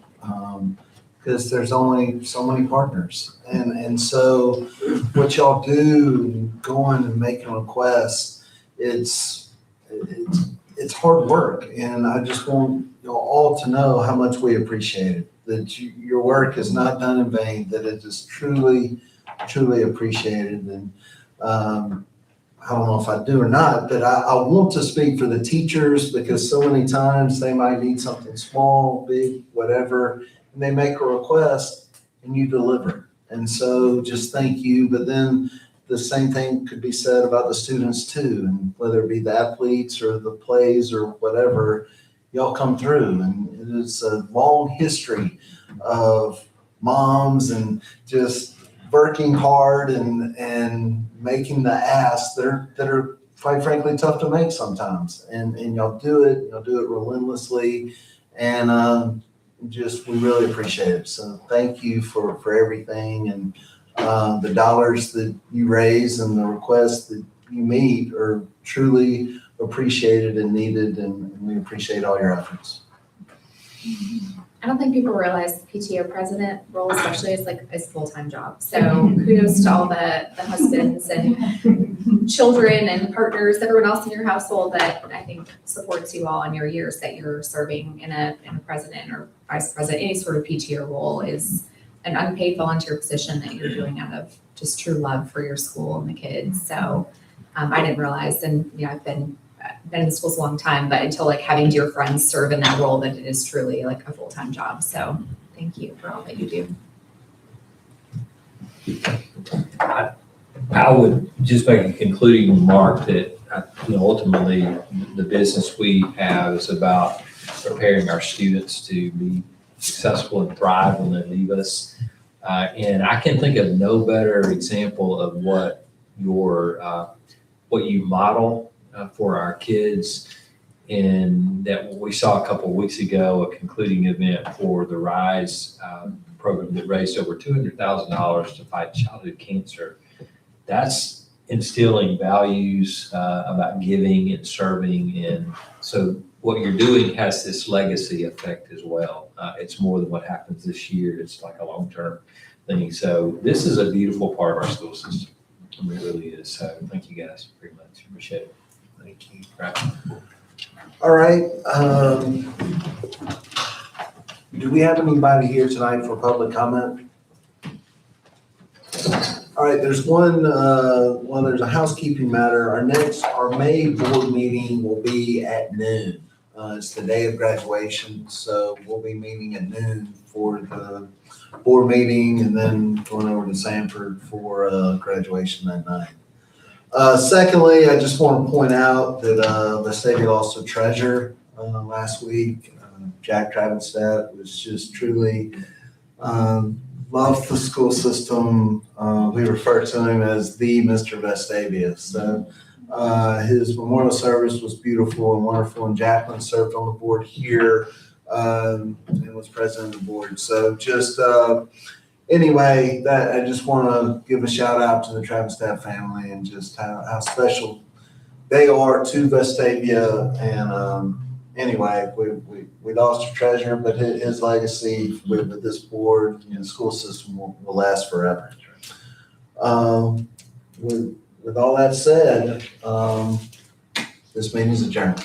Because there's only so many partners. And so what y'all do, going and making requests, it's hard work. And I just want y'all all to know how much we appreciate it, that your work is not done in vain, that it is truly, truly appreciated. And I don't know if I do or not, but I want to speak for the teachers because so many times they might need something small, big, whatever, and they make a request and you deliver. And so just thank you. But then the same thing could be said about the students too, and whether it be the athletes or the plays or whatever, y'all come through. And it is a long history of moms and just working hard and making the asks that are quite frankly tough to make sometimes. And y'all do it relentlessly. And we really appreciate it. So thank you for everything. And the dollars that you raise and the requests that you meet are truly appreciated and needed, and we appreciate all your efforts. I don't think people realize the PTO president role, especially, is like a full-time job. So kudos to all the husbands and children and partners, everyone else in your household that I think supports you all in your years that you're serving in a president or vice president. Any sort of PTO role is an unpaid volunteer position that you're doing out of just true love for your school and the kids. So I didn't realize, and I've been in the schools a long time, but until like having dear friends serve in that role, that it is truly like a full-time job. So thank you for all that you do. I would just make a concluding remark that ultimately the business we have is about preparing our students to be successful and thrive when they leave us. And I can think of no better example of what you model for our kids. And that we saw a couple of weeks ago, a concluding event for the RISE program that raised over $200,000 to fight childhood cancer. That's instilling values about giving and serving. And so what you're doing has this legacy effect as well. It's more than what happens this year. It's like a long-term thing. So this is a beautiful part of our school system. It really is. So thank you guys very much. Appreciate it. Thank you. Right. All right. Do we have anybody here tonight for public comment? All right, there's there's a housekeeping matter. Our May board meeting will be at noon. It's the day of graduation, so we'll be meeting at noon for the board meeting and then going over to Sanford for graduation that night. Secondly, I just want to point out that Vestavia lost a treasure last week. Jack Travenstedt was just truly loved the school system. We refer to him as the Mr. Vestavia. So his memorial service was beautiful and wonderful, and Jacqueline served on the board here and was president of the board. So just anyway, that I just want to give a shout out to the Travenstedt family and just how special they are to Vestavia. And anyway, we lost a treasure, but his legacy with this board and the school system will last forever. With all that said, this meeting is adjourned.